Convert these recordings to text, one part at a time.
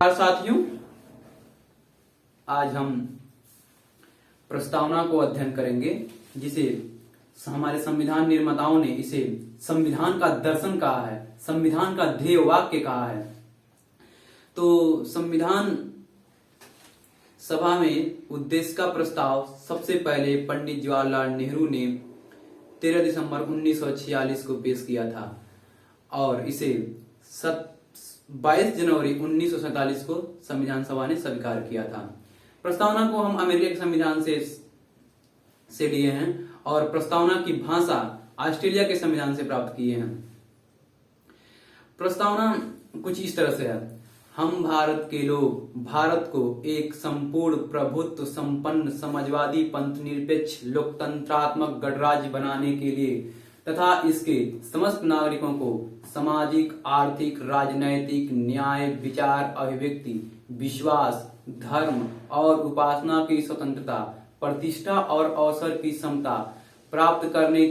साथियों, आज हम प्रस्तावना को अध्ययन करेंगे जिसे हमारे संविधान निर्माताओं ने इसे संविधान का दर्शन कहा है, संविधान का ध्येय वाक्य कहा है। तो संविधान सभा में उद्देश्य का प्रस्ताव सबसे पहले पंडित जवाहरलाल नेहरू ने 13 दिसंबर 1946 को पेश किया था और इसे 22 जनवरी 1947 को संविधान सभा ने स्वीकार किया था। प्रस्तावना को हम अमेरिका के संविधान से लिए हैं और प्रस्तावना की भाषा ऑस्ट्रेलिया के संविधान से प्राप्त किए हैं। प्रस्तावना कुछ इस तरह से है। हम भारत के लोग भारत को एक संपूर्ण प्रभुत्व संपन्न समाजवादी पंथ निरपेक्ष लोकतंत्रात्मक गणराज्य बनाने के लिए तथा इसके समस्त नागरिकों को सामाजिक, आर्थिक, राजनैतिक, न्याय, विचार, अभिव्यक्ति, विश्वास, धर्म और उपासना की स्वतंत्रता, प्रतिष्ठा और अवसर की समता प्राप्त करने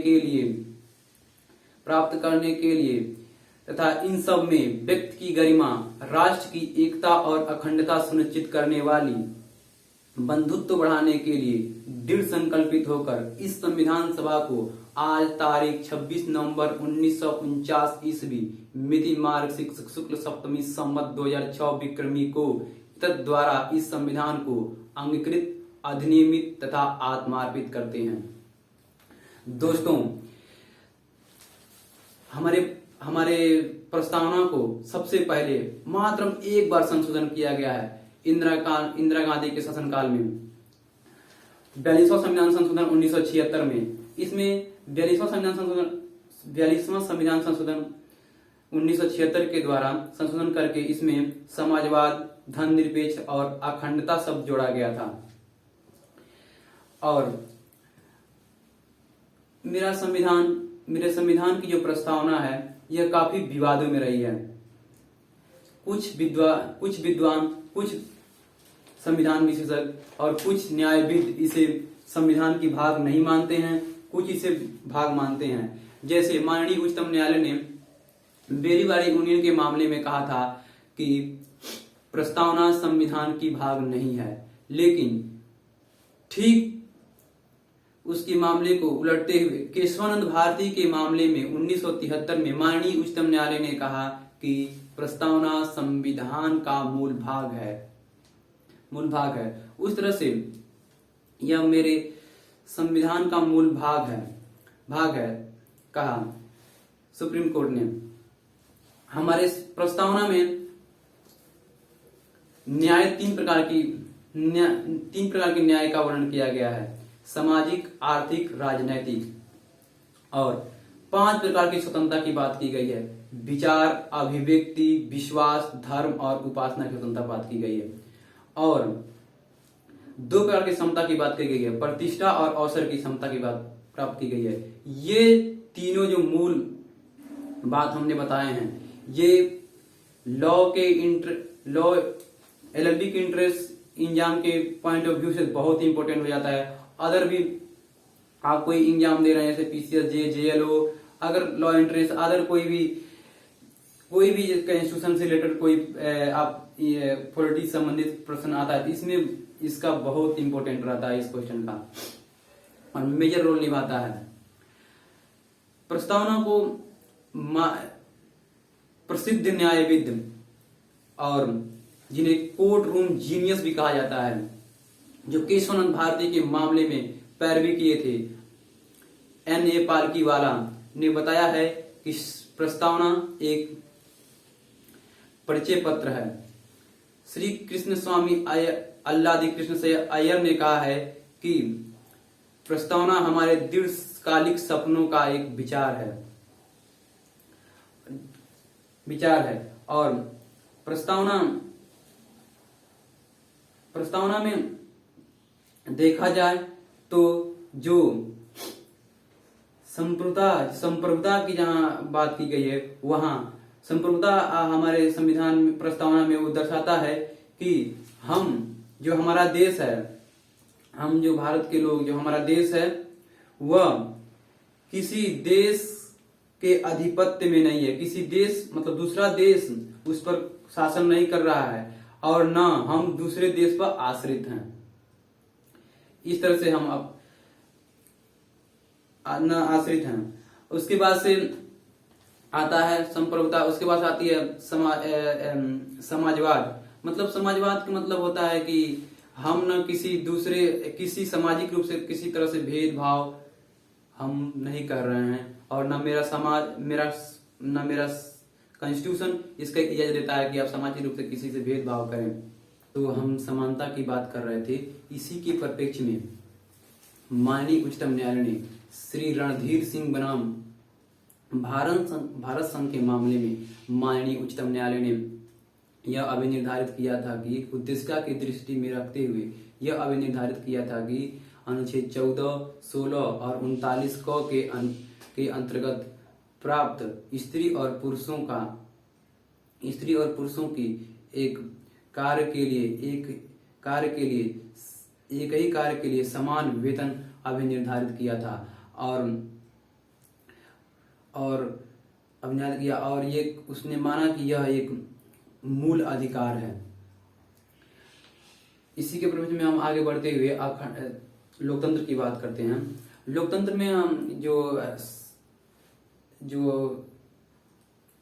के लिए तथा इन सब में व्यक्ति की गरिमा, राष्ट्र की एकता और अखंडता सुनिश्चित करने वाली बंधुत्व बढ़ाने के लिए दृढ़ संकल्पित होकर इस संविधान सभा को आज तारीख 26 नवंबर 1949 ईस्वी मिति मार्ग शुक्ल सप्तमी संवत 2006 विक्रमी को तद्वारा इस संविधान को अंगीकृत, अधिनियमित तथा आत्मार्पित करते हैं। दोस्तों, हमारे प्रस्तावना को सबसे पहले मात्र एक बार संशोधन किया गया है इंदिरा गांधी के शासनकाल में 42वां संविधान संशोधन 1976 में। इसमें 42वां संविधान संशोधन 1976 के द्वारा संशोधन करके इसमें समाजवाद, धर्मनिरपेक्ष और अखंडता शब्द जोड़ा गया था। और मेरे संविधान की जो प्रस्तावना है यह काफी विवादों में रही है। कुछ विद्वान, कुछ संविधान विशेषज्ञ और कुछ न्यायविद इसे संविधान की भाग नहीं मानते हैं, कुछ इसे भाग मानते हैं। जैसे माननीय उच्चतम न्यायालय ने बेरीवारी यूनियन के मामले में कहा था कि प्रस्तावना संविधान की भाग नहीं है, लेकिन ठीक उसके मामले को उलटते हुए केशवानंद भारती के मामले में 1973 में माननीय उच्चतम न्यायालय ने कहा कि प्रस्तावना संविधान का मूल भाग है। उस तरह से यह मेरे संविधान का मूल भाग है कहा सुप्रीम कोर्ट ने। हमारे प्रस्तावना में तीन प्रकार की न्याय का वर्णन किया गया है: सामाजिक, आर्थिक, राजनैतिक। और 5 प्रकार की स्वतंत्रता की बात की गई है: विचार, अभिव्यक्ति, विश्वास, धर्म और उपासना की स्वतंत्रता बात की गई है। और 2 प्रकार की समता की बात की गई है: प्रतिष्ठा और अवसर की समता की बात प्राप्त की गई है। ये तीनों जो मूल बात हमने बताए हैं, ये LLB के इंट्रेंस एग्जाम के पॉइंट ऑफ व्यू से बहुत ही इंपॉर्टेंट हो जाता है। अदर भी आप कोई एग्जाम दे रहे हैं जैसे PCS, JLO, अगर लॉ इंट्रेंस अदर कोई भी इंस्टीट्यूशन से रिलेटेड कोई आप पॉलिटिक्स संबंधित प्रश्न आता है तो इसमें इसका बहुत इंपॉर्टेंट रहता है, इस क्वेश्चन का, और मेजर रोल निभाता है। प्रस्तावना को प्रसिद्ध न्यायविद और जिन्हें कोर्ट रूम जीनियस भी कहा जाता है, जो केशवानंद भारती के मामले में पैरवी किए थे, N.A. पालकीवाला ने बताया है कि प्रस्तावना एक परिचय पत्र है। श्री कृष्ण स्वामी अल्लादी कृष्ण से अय्यर ने कहा है कि प्रस्तावना हमारे दीर्घकालिक सपनों का एक विचार है। और प्रस्तावना में देखा जाए तो जो संप्रभुता की जहां बात की गई है, वहां संप्रभुता हमारे संविधान में प्रस्तावना में वो दर्शाता है कि हम जो हमारा देश है, हम जो भारत के लोग जो हमारा देश है, वह किसी देश के अधिपत्य में नहीं है, किसी देश मतलब दूसरा देश उस पर शासन नहीं कर रहा है और न हम दूसरे देश पर आश्रित हैं। इस तरह से हम अब न आश्रित हैं। उसके बाद से आता है संप्रभुता, उसके बाद आती है समाजवाद। मतलब समाजवाद का मतलब होता है कि हम न किसी सामाजिक रूप से किसी तरह से भेदभाव हम नहीं कर रहे हैं, और न मेरा कॉन्स्टिट्यूशन इसका इजाजत देता है कि आप सामाजिक रूप से किसी से भेदभाव करें। तो हम समानता की बात कर रहे थे। इसी के परिप्रेक्ष्य में माननीय उच्चतम न्यायालय ने श्री रणधीर सिंह बनाम भारत संघ के मामले में माननीय उच्चतम न्यायालय ने यह अभिनिर्धारित किया था कि उद्देश्यता की दृष्टि में रखते हुए यह अभिनिर्धारित किया था कि अनुच्छेद 14, 16 और 39 क के अंतर्गत प्राप्त स्त्री और पुरुषों की एक ही कार्य के लिए समान वेतन अभिनिर्धारित किया था और ये उसने माना कि यह एक मूल अधिकार है। इसी के परिप्रेक्ष्य में हम आगे बढ़ते हुए लोकतंत्र की बात करते हैं। लोकतंत्र में हम जो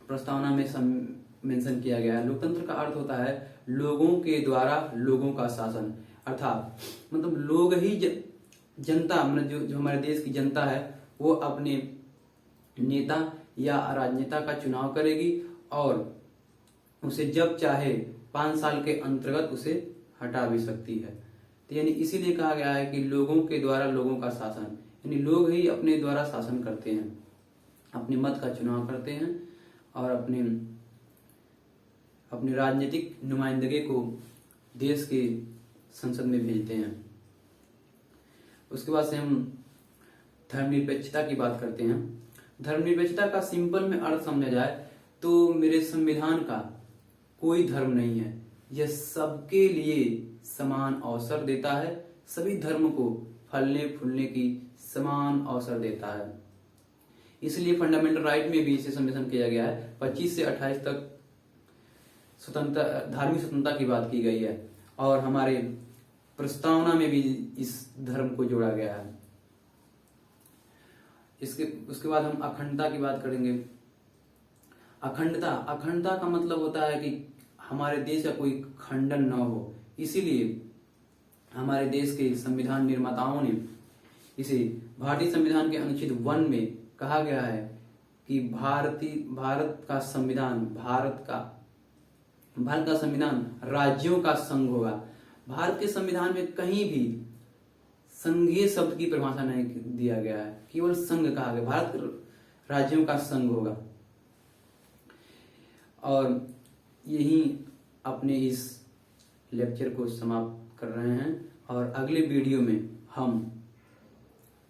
प्रस्तावना में मेंशन किया गया है, लोकतंत्र का अर्थ होता है लोगों के द्वारा लोगों का शासन। अर्थात मतलब लोग ही जनता, मतलब जो हमारे देश की जनता है वो अपने नेता या राजनेता का चुनाव करेगी और उसे जब चाहे 5 साल के अंतर्गत उसे हटा भी सकती है। तो यानी इसीलिए कहा गया है कि लोगों के द्वारा लोगों का शासन, यानी लोग ही अपने द्वारा शासन करते हैं, अपने मत का चुनाव करते हैं और अपने राजनीतिक नुमाइंदगी को देश के संसद में भेजते हैं। उसके बाद से हम धर्मनिरपेक्षता की बात करते हैं। धर्मनिरपेक्षता का सिंपल में अर्थ समझा जाए तो मेरे संविधान का कोई धर्म नहीं है, यह सबके लिए समान अवसर देता है, सभी धर्म को फलने फूलने की समान अवसर देता है। इसलिए फंडामेंटल राइट में भी इसे संविधान किया गया है। 25 से 28 तक धार्मिक स्वतंत्रता की बात की गई है और हमारे प्रस्तावना में भी इस धर्म को जोड़ा गया है। उसके बाद हम अखंडता की बात करेंगे। अखंडता का मतलब होता है कि हमारे देश का कोई खंडन न हो, इसीलिए हमारे देश के संविधान निर्माताओं ने इसे भारतीय संविधान के अनुच्छेद 1 में कहा गया है कि भारत का संविधान राज्यों का संघ होगा। भारत के संविधान में कहीं भी संघीय शब्द की परिभाषा नहीं दिया गया है, केवल संघ कहा गया, भारत राज्यों का संघ होगा। और यही अपने इस लेक्चर को समाप्त कर रहे हैं और अगले वीडियो में हम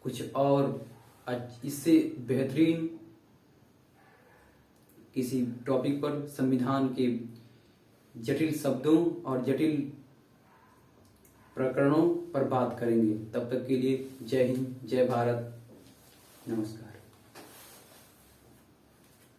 कुछ और इससे बेहतरीन किसी टॉपिक पर संविधान के जटिल शब्दों और जटिल प्रकरणों पर बात करेंगे। तब तक के लिए जय हिंद, जय भारत, नमस्कार।